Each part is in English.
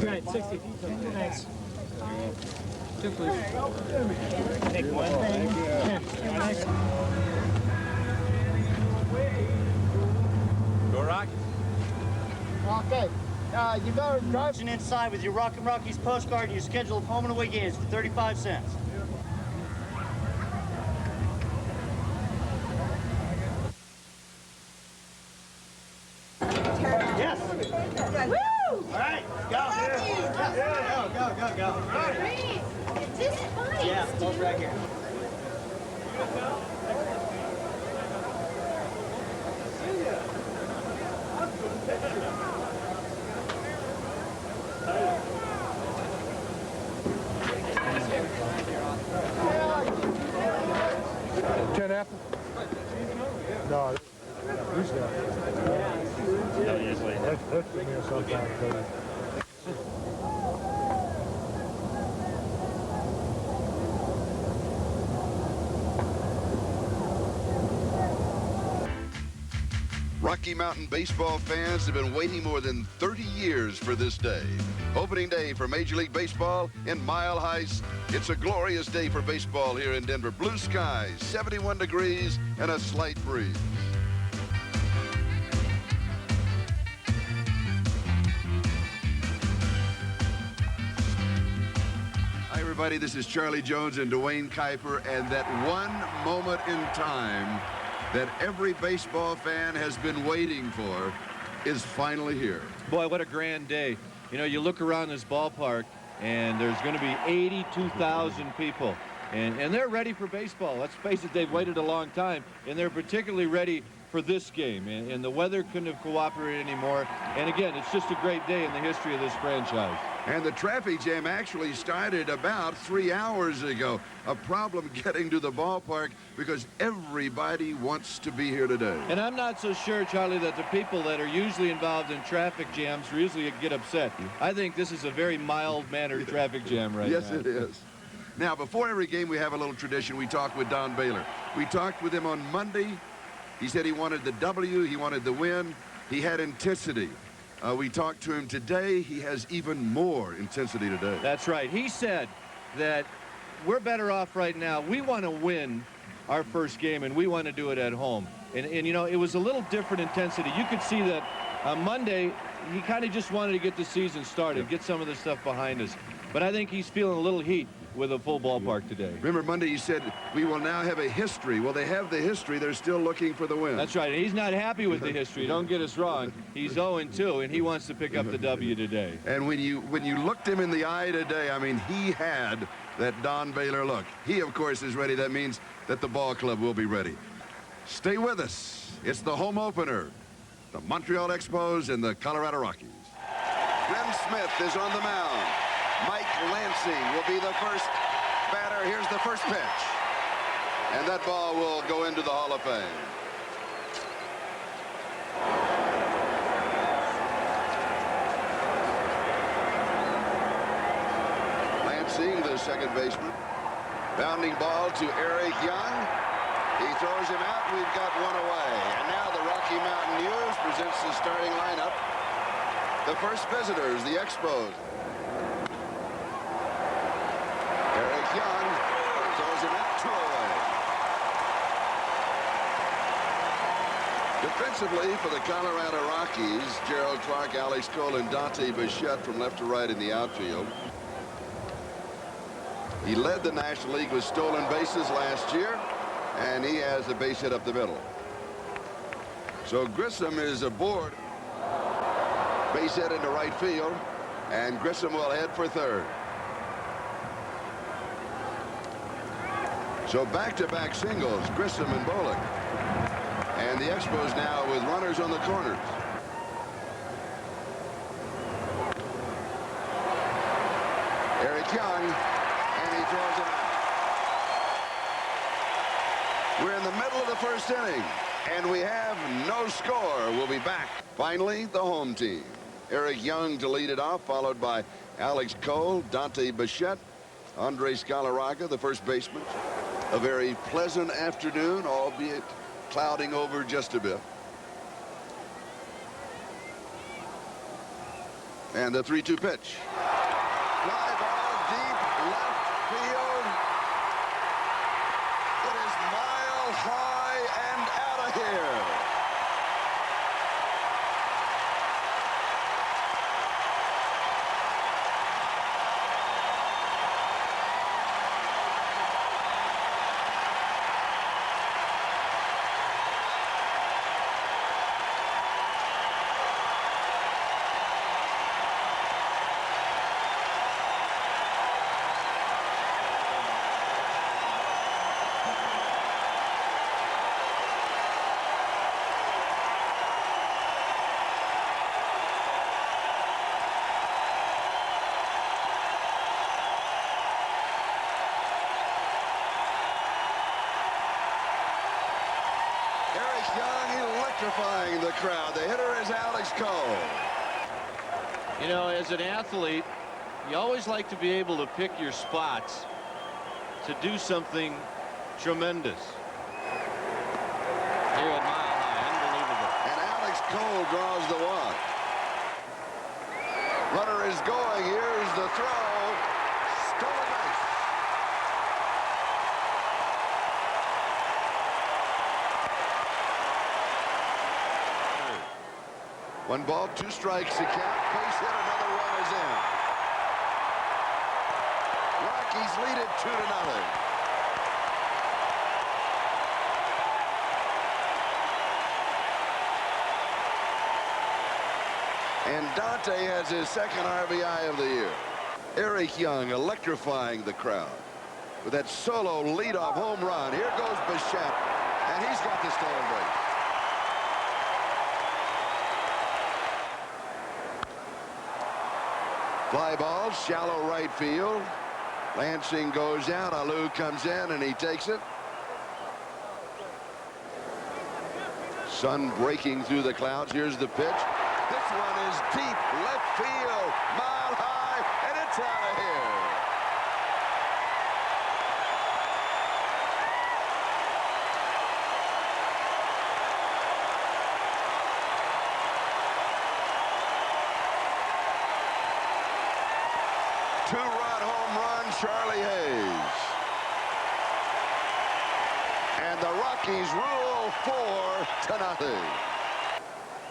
Right, 60. Thanks. Two, please. Take one. Yeah. Thanks. Go Rockies. Okay. You better drive inside with your Rockies postcard and your schedule of home and away games for 35 cents. Yes. Woo! All right, go. Go. All right. Great. Is this fine? Yeah, both right here. Ten apple? No. Who's that? That's the man sometimes, Cody. Rocky Mountain baseball fans have been waiting more than 30 years for this day. Opening day for Major League Baseball in Mile High. It's a glorious day for baseball here in Denver. Blue skies, 71 degrees, and a slight breeze. Hi, everybody. This is Charlie Jones and Duane Kuiper, and that one moment in time that every baseball fan has been waiting for is finally here. Boy, what a grand day. You know, you look around this ballpark, and there's going to be 82,000 people. And they're ready for baseball. Let's face it, they've waited a long time, and they're particularly ready for this game. And the weather couldn't have cooperated anymore. And again, it's just a great day in the history of this franchise. And the traffic jam actually started about 3 hours ago. A problem getting to the ballpark because everybody wants to be here today. And I'm not so sure, Charlie, that the people that are usually involved in traffic jams usually get upset. I think this is a very mild-mannered traffic jam right now. Yes, it is. Now, before every game, we have a little tradition. We talk with Don Baylor. We talked with him on Monday. He said he wanted the W. He wanted the win. He had intensity. We talked to him today. He has even more intensity today. That's right. He said that we're better off right now. We want to win our first game, and we want to do it at home. And you know, it was a little different intensity. You could see that on Monday, he kind of just wanted to get the season started, get some of the stuff behind us. But I think he's feeling a little heat with a full ballpark today. Remember Monday he said we will now have a history. Well, they have the history. They're still looking for the win. That's right. He's not happy with the history. Don't get us wrong. He's 0-2, and he wants to pick up the W today. And when you looked him in the eye today, I mean, he had that Don Baylor look. He, of course, is ready. That means that the ball club will be ready. Stay with us. It's the home opener. The Montreal Expos and the Colorado Rockies. Bryn Smith is on the mound. Mike Lansing will be the first batter. Here's the first pitch. And that ball will go into the Hall of Fame. Lansing, the second baseman. Bounding ball to Eric Young. He throws him out. We've got one away. And now the Rocky Mountain News presents the starting lineup. The first visitors, the Expos. Eric Young throws him out, 2 away. Defensively for the Colorado Rockies, Gerald Clark, Alex Cole, and Dante Bichette from left to right in the outfield. He led the National League with stolen bases last year, and he has a base hit up the middle. So Grissom is aboard. Base hit into right field, and Grissom will head for third. So back-to-back singles, Grissom and Bullock. And the Expos now with runners on the corners. Eric Young, and he throws it out. We're in the middle of the first inning, and we have no score. We'll be back. Finally, the home team. Eric Young to lead it off, followed by Alex Cole, Dante Bichette, Andres Galarraga, the first baseman. A very pleasant afternoon, albeit clouding over just a bit. And the 3-2 pitch. Fly ball deep left field. It is mile high and out of here. Electrifying the crowd. The hitter is Alex Cole. You know, as an athlete, you always like to be able to pick your spots to do something tremendous. Here at Mile High, unbelievable. And Alex Cole draws the walk. Runner is going. Here's the throw. Stolen base. One ball, 2 strikes to count. Base hit, another run is in. Rockies lead it 2-0. And Dante has his second RBI of the year. Eric Young electrifying the crowd with that solo leadoff home run. Here goes Bichette, and he's got the stolen base. Fly ball, shallow right field. Lansing goes out. Alou comes in, and he takes it. Sun breaking through the clouds. Here's the pitch. This one is deep left field, mile high, and it's out of here. Two-run home run, Charlie Hayes. And the Rockies rule 4-0.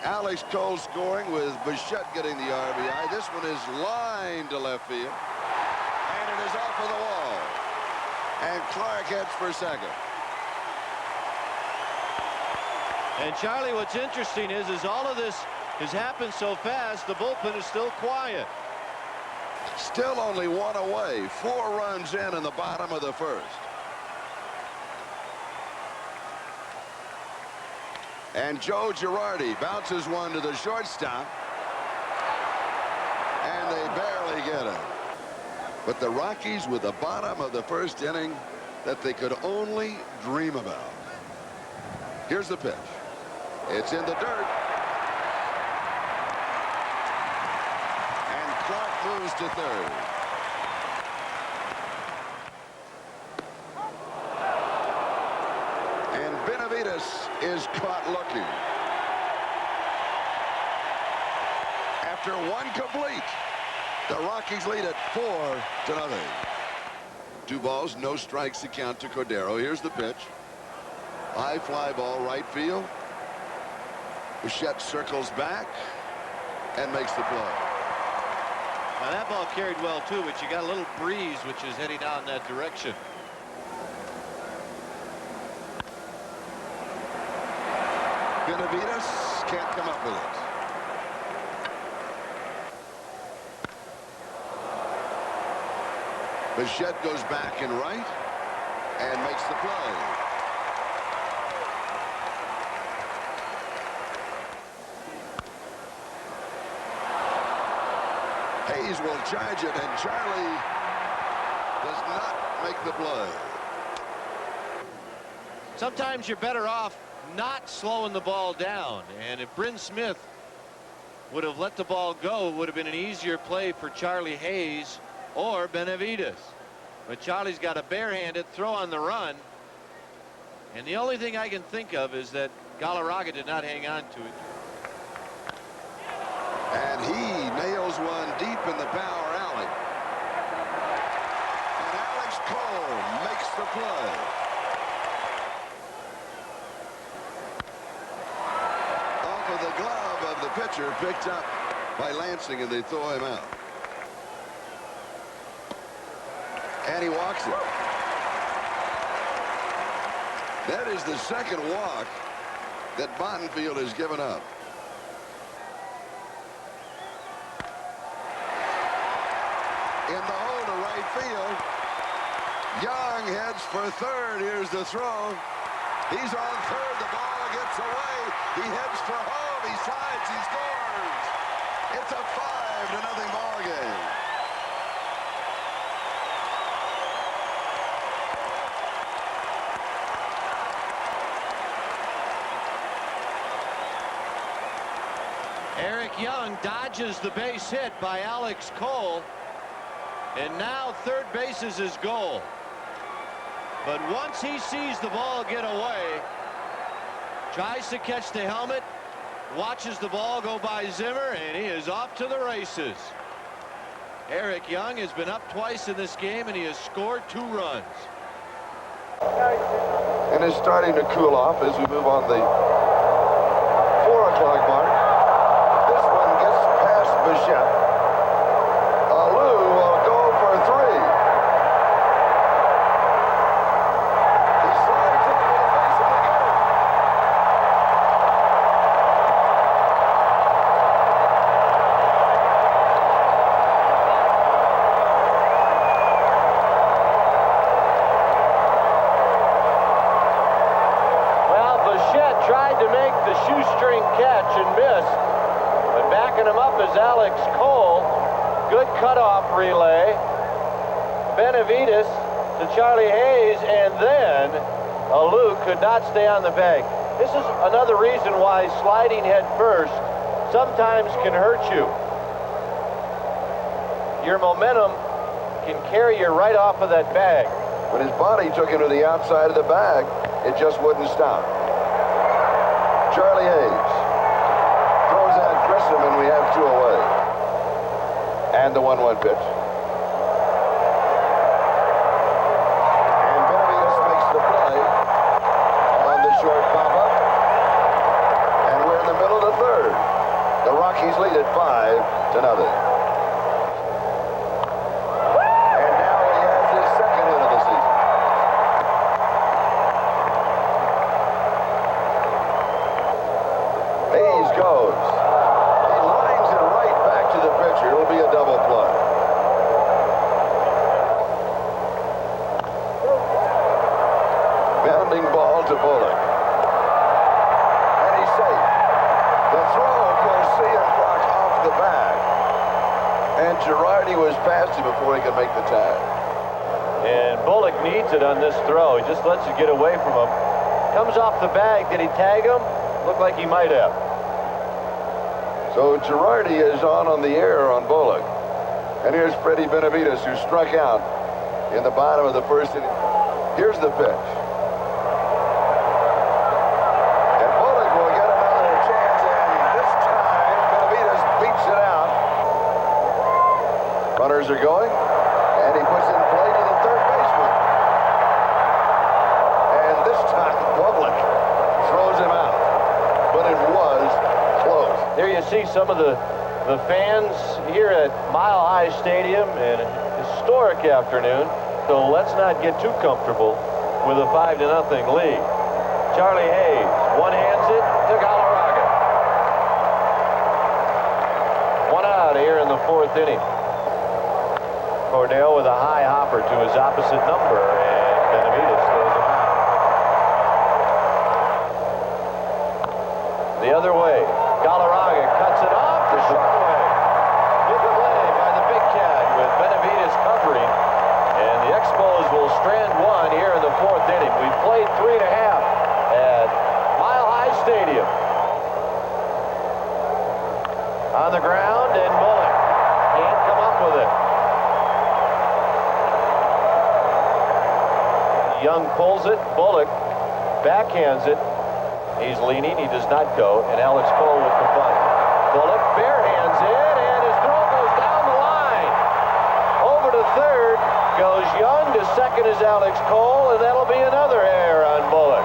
Alex Cole scoring with Bichette getting the RBI. This one is lined to left field. And it is off of the wall. And Clark heads for second. And Charlie, what's interesting is all of this has happened so fast, the bullpen is still quiet. Still only 1 away. 4 runs in the bottom of the first. And Joe Girardi bounces one to the shortstop. And they barely get it. But the Rockies with the bottom of the first inning that they could only dream about. Here's the pitch. It's in the dirt. And Clark moves to third. Is caught looking. After 1 complete, the Rockies lead at 4-0. 2 balls, no strikes to count to Cordero. Here's the pitch. High fly ball right field. Bichette circles back and makes the play. Now that ball carried well too, but you got a little breeze which is heading out in that direction. Benavides can't come up with it. Bichette goes back and right and makes the play. Hayes will charge it, and Charlie does not make the play. Sometimes you're better off not slowing the ball down, and if Bryn Smith would have let the ball go, it would have been an easier play for Charlie Hayes or Benavides. But Charlie's got a barehanded throw on the run, and the only thing I can think of is that Galarraga did not hang on to it. And he nails one deep in the power alley. And Alex Cole makes the play. Off of the glove of the pitcher, picked up by Lansing, and they throw him out. And he walks it. That is the second walk that Bottenfield has given up. In the hole to right field. Young heads for third. Here's the throw. He's on third. The ball gets away. He heads for home. He slides. He scores. It's a 5-0 ball game. Eric Young dodges the base hit by Alex Cole. And now third base is his goal. But once he sees the ball get away, tries to catch the helmet, watches the ball go by Zimmer, and he is off to the races. Eric Young has been up twice in this game, and he has scored 2 runs. And is starting to cool off as we move on the 4 o'clock mark. This one gets past Bichette. Alou will go for 3. He slides into the face of the game. Well, Bichette tried to make the shoestring catch and missed. But backing him up is Alex Cole. Good cutoff relay. Benavides to Charlie Hayes, and then Alou could not stay on the bag. This is another reason why sliding head first sometimes can hurt you. Your momentum can carry you right off of that bag. When his body took him to the outside of the bag, it just wouldn't stop. Charlie Hayes throws out Grissom, and we have 2 away. And the 1-1 pitch. And Benavides makes the play on the short pop-up. And we're in the middle of the third. The Rockies lead at 5-0. And now he has his second hit of the season. Hayes goes. He lines it right back to the pitcher. It'll be a double play. Bounding ball to Bullock. And he's safe. The throw goes Cianfrock off the bag. And Girardi was past him before he could make the tag. And Bullock needs it on this throw. He just lets it get away from him. Comes off the bag. Did he tag him? Looked like he might have. So Girardi is on the air on Bullock. And here's Freddie Benavides, who struck out in the bottom of the first inning. Here's the pitch. And Bullock will get another chance, and this time Benavides beats it out. Runners are going, and he puts in play to the third baseman. And this time Bullock throws him out. But it was close. There you see some of the fans here at Mile High Stadium, and a historic afternoon. So let's not get too comfortable with a 5-0 lead. Charlie Hayes one-hands it to Galarraga. 1 out here in the 4th inning. Cordell with a high hopper to his opposite number, and Benavides throws him out. The other way, Galarraga cuts it off the short way. Good play by the big cat with Benavides covering, and the Expos will strand 1 here in the 4th inning. We played 3.5 at Mile High Stadium. On the ground, and Bullock can't come up with it. Young pulls it. Bullock backhands it. He's leaning. He does not go. And Alex Cole with the bunt. Bullock barehands it, and his throw goes goes Young. To second is Alex Cole, and that'll be another error on Bullock.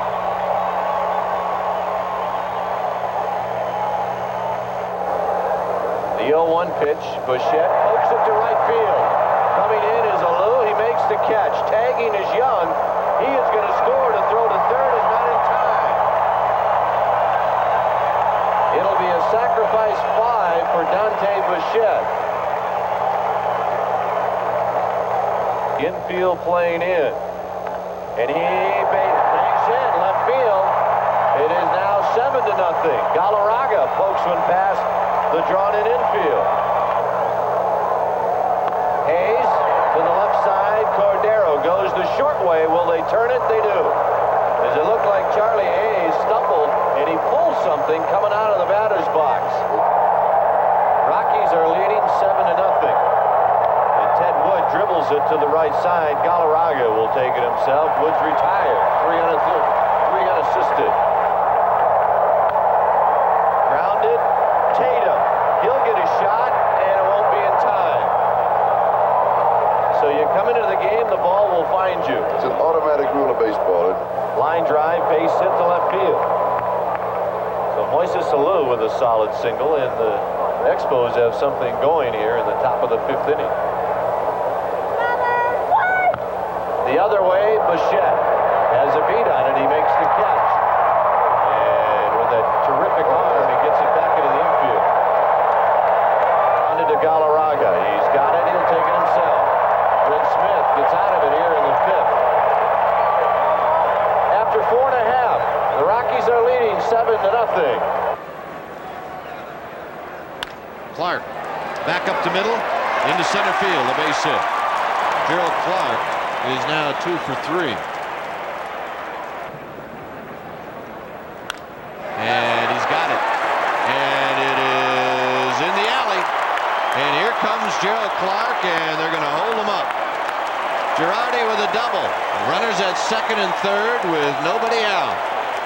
The 0-1 pitch. Bichette pokes it to right field. Coming in is Alou. He makes the catch. Tagging is Young. He is going to score. To throw to third is not in time. It'll be a sacrifice fly for Dante Bichette. Infield playing in. And he bangs in left field. It is now 7-0. Galarraga pokes one past the drawn-in infield. Hayes to the left side. Cordero goes the short way. Will they turn it? They do. Does it look like Charlie Hayes stumbled and he pulled something coming out of the batter's box? Rockies are leading 7-0. And Ted Wood dribbles it to the right side. Galarraga will take it himself. Wood's retired. 3 unassisted. Grounded. Tatum. He'll get a shot, and it won't be in time. So you come into the game, the ball will find you. It's an automatic rule of baseball. Line drive, base hit to left field. So Moises Alou with a solid single, and the Expos have something going here in the top of the 5th inning. The other way, Bichette has a beat on it. He makes the catch. And with a terrific arm, he gets it back into the infield. To Galarraga. He's got it. He'll take it himself. Bryn Smith gets out of it here in the 5th. After 4.5, the Rockies are leading 7-0. Clark back up to middle, into center field, a base hit. Gerald Clark is now 2 for 3. And he's got it. And it is in the alley. And here comes Gerald Clark, and they're going to hold him up. Girardi with a double. Runners at second and third with nobody out.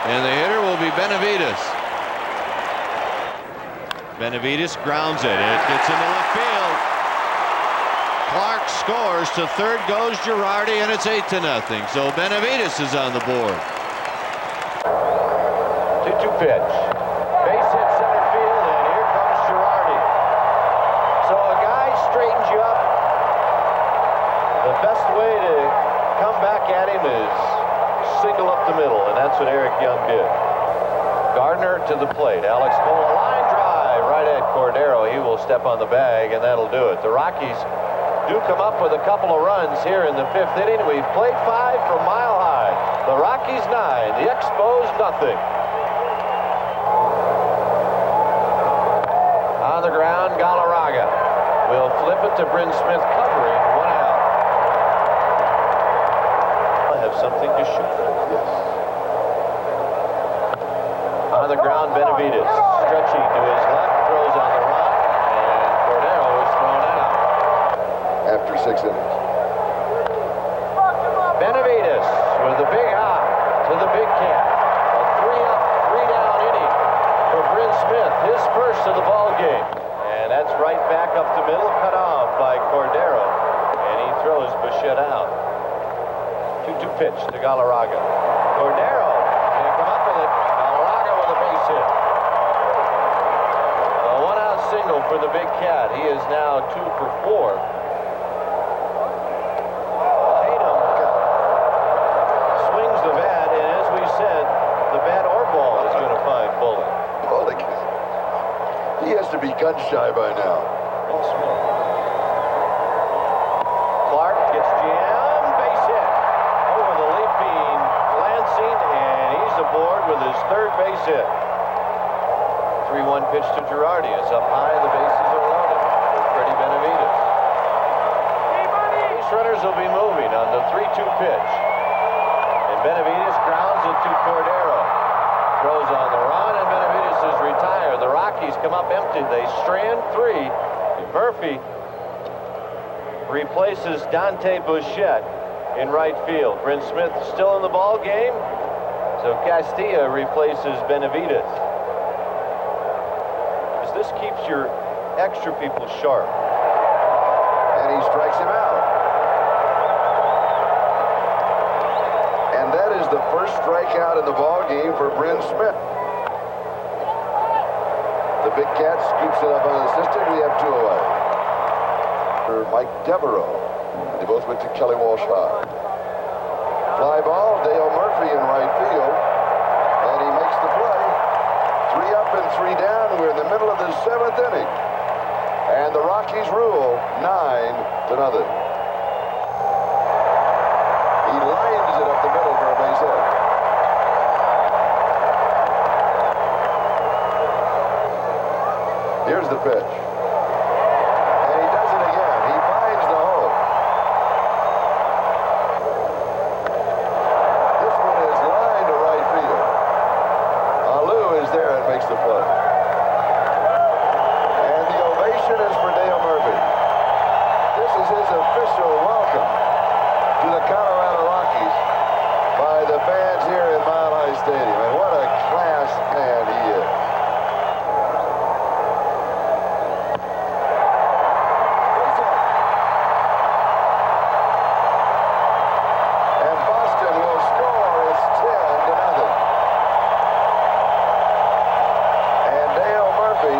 And the hitter will be Benavides. Benavides grounds it. It gets into left field. Clark scores. To third goes Girardi, and it's 8-0. So Benavides is on the board. 2-2 pitch. Base hit center field, and here comes Girardi. So a guy straightens you up. The best way to come back at him is single up the middle, and that's what Eric Young did. Gardner to the plate. Alex Cole, a line drive right at Cordero. He will step on the bag, and that'll do it. The Rockies do come up with a couple of runs here in the 5th inning. We've played 5 from Mile High. The Rockies 9. The Expos nothing. On the ground, Galarraga will flip it to Bryn Smith, covering 1 out. I have something to shoot for. Yes. On the ground, Benavides stretching to his left, throws on the run, and Cordero is thrown out. After 6 innings. Benavides with a big hop to the big cat. A 3-up, 3-down inning for Bryn Smith, his first of the ball game. And that's right back up the middle, cut off by Cordero. And he throws Bichette out. 2-2 pitch to Galarraga. Cordero can't come up with it. Galarraga with a base hit. A 1-out single for the big cat. He is now 2 for 4. Tatum swings the bat, and as we said, the bat or ball is going to find Bullock. Bullock, he has to be gun shy by now. Clark gets jammed, base hit. Over the leaping Lansing, and he's aboard with his 3rd base hit. 3-1 pitch to Girardi. It's up high, the bases are loaded for Freddie Benavides. Base runners will be moving on the 3-2 pitch. And Benavides grounds it to Cordero. Throws on the run, and Benavides is retired. The Rockies come up empty. They strand 3. Murphy replaces Dante Bichette in right field. Bryn Smith still in the ball game, so Castilla replaces Benavides. This keeps your extra people sharp. And he strikes him out. the first strikeout in the ball game for Bryn Smith. The big cat scoops it up unassisted. We have 2 away. For Mike Devereaux. They both went to Kelly Walsh High. Fly ball, Dale Murphy in right field. And he makes the play. 3 up and 3 down. We're in the middle of the 7th inning. And the Rockies rule 9-0. He lines it up the middle for a base hit. Here's the pitch. And he does it again. He finds the hole. This one is lined to right field. Alou is there and makes the play. And the ovation is for Dale Murphy. This is his official welcome to the Colorado Rockies by the fans here in Mile High Stadium. And what a class man he is. And Boston will score. It's 10-0. And Dale Murphy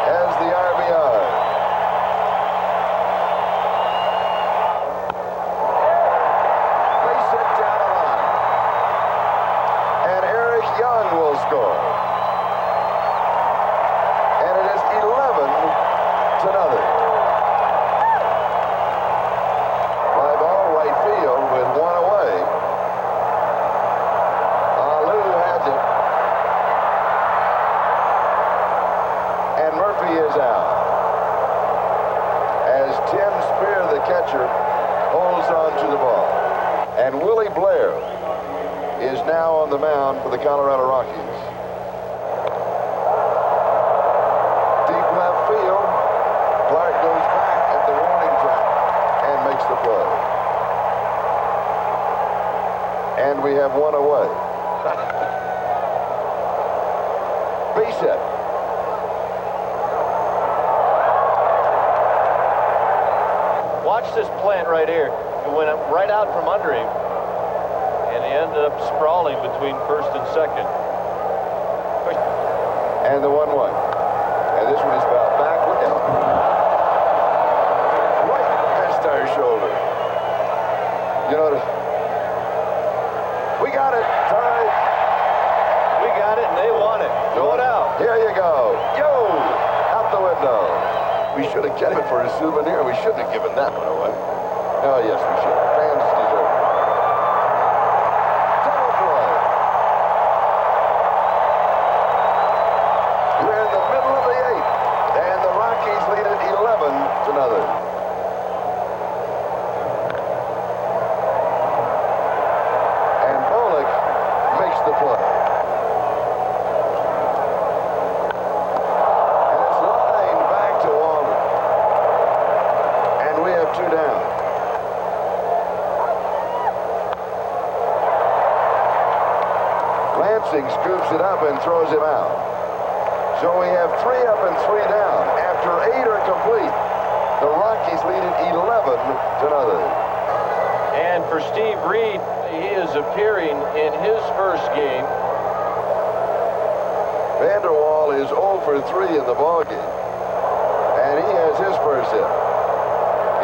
has the RBI. Base hit down the line. And Eric Young will score. And it is 11-0. Fly ball right field with 1 away. Alou has it. And Murphy is out. As Tim Spear, the catcher, holds on to the ball. And Willie Blair is now on the mound for the Colorado Rockies. Deep left field. Clark goes back at the warning track and makes the play. And we have 1 away. Base hit. Watch this plant right here. It went up right out from under him, and he ended up sprawling between first and second. And the 1-1. And this one is about backward down. Right past our shoulder. You know, we got it, Ty. We got it, and they won it. Throw it out. Here you go. Yo! Out the window. We should have kept it for a souvenir. We shouldn't have given that one away. Oh, yes, we should. Fans deserve it. Double play. We're in the middle of the 8th, and the Rockies lead it 11-0. And Bullock makes the play. And it's lined back to Walden. And we have 2 down. Lansing scoops it up and throws him out. So we have 3 up and 3 down. After 8 are complete, the Rockies lead it 11-0. And for Steve Reed, he is appearing in his first game. Vanderwall is 0 for 3 in the ballgame. And he has his first hit.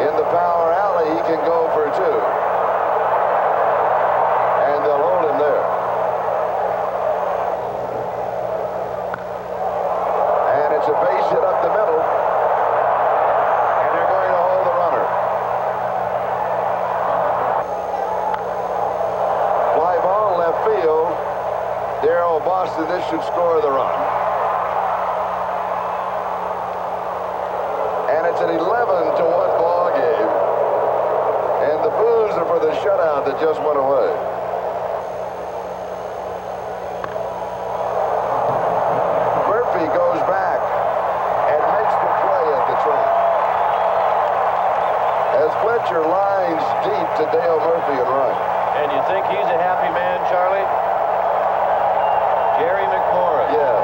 In the power alley, he can go for 2. And they'll hold him there. And it's a base hit up the middle. And they're going to hold the runner. Fly ball left field. Darryl Boston, this should score the run. And it's an 11-1 ball game. And the boos are for the shutout that just went away. Murphy goes back and makes the play at the track. As Fletcher lines deep to Dale Murphy and right. And you think he's a happy man, Charlie? Jerry McMorris. Yes.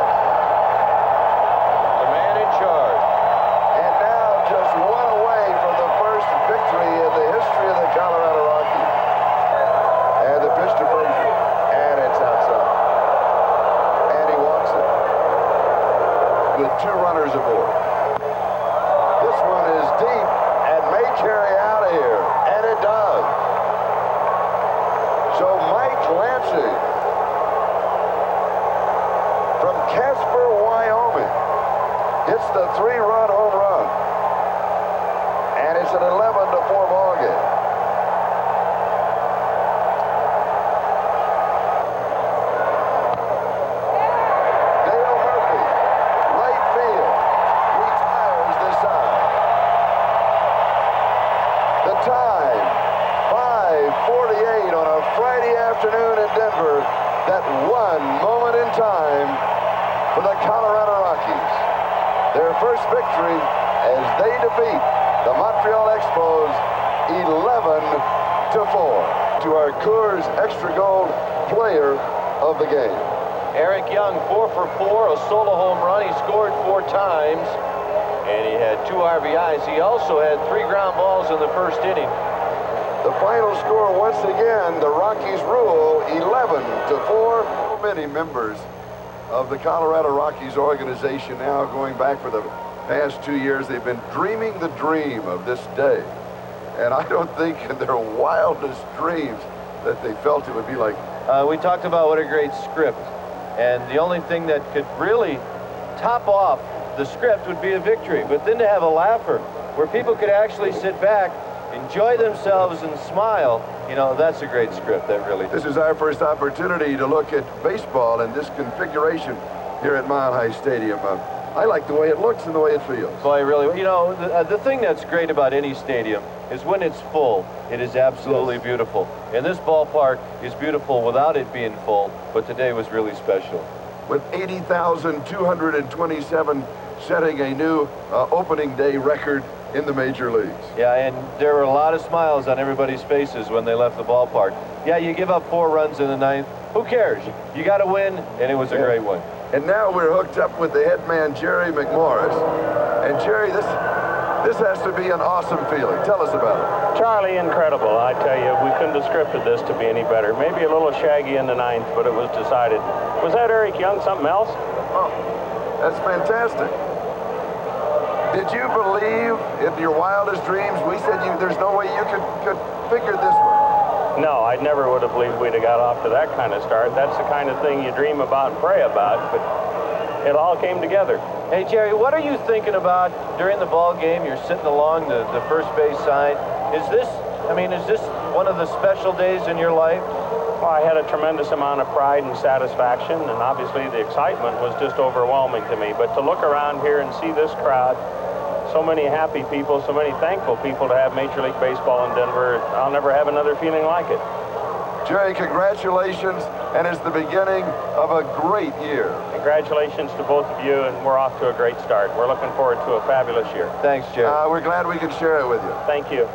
The man in charge. And now just 1 away from the first victory in the history of the Colorado Rockies. And the with 2 runners aboard. This one is deep and may carry out of here, and it does. So Mike Lancey from Casper, Wyoming hits the 3-run home run, and it's an 11-4 ball game. Time, 5:48 on a Friday afternoon in Denver. That one moment in time for the Colorado Rockies. Their first victory as they defeat the Montreal Expos 11-4. To our Coors Extra Gold player of the game. Eric Young, 4 for 4, a solo home run. He scored 4 times. And he had 2 RBIs. He also had 3 ground balls in the first inning. The final score, once again, the Rockies rule 11-4. So many members of the Colorado Rockies organization now, going back for the past 2 years, they've been dreaming the dream of this day. And I don't think in their wildest dreams that they felt it would be like. We talked about what a great script. And the only thing that could really top off the script would be a victory, but then to have a laugher where people could actually sit back, enjoy themselves, and smile, you know, that's a great script. That really. This is our first opportunity to look at baseball in this configuration here at Mile High Stadium. I like the way it looks and the way it feels. Boy, really, you know, the thing that's great about any stadium is when it's full, it is absolutely beautiful. And this ballpark is beautiful without it being full, but today was really special. With 80,227 setting a new opening day record in the major leagues. Yeah, and there were a lot of smiles on everybody's faces when they left the ballpark. Yeah, you give up 4 runs in the 9th. Who cares? You got to win, and it was a great one. And now we're hooked up with the head man, Jerry McMorris. And Jerry, this has to be an awesome feeling. Tell us about it. Charlie, incredible. I tell you, we couldn't have scripted this to be any better. Maybe a little shaggy in the 9th, but it was decided. Was that Eric Young, something else? Oh, that's fantastic. Did you believe in your wildest dreams? We said there's no way you could figure this one. No, I never would have believed we'd have got off to that kind of start. That's the kind of thing you dream about and pray about, but it all came together. Hey, Jerry, what are you thinking about during the ball game? You're sitting along the first base side. Is this one of the special days in your life? Well, I had a tremendous amount of pride and satisfaction, and obviously the excitement was just overwhelming to me. But to look around here and see this crowd, so many happy people, so many thankful people to have Major League Baseball in Denver, I'll never have another feeling like it. Jerry, congratulations, and it's the beginning of a great year. Congratulations to both of you, and we're off to a great start. We're looking forward to a fabulous year. Thanks, Jerry. We're glad we could share it with you. Thank you.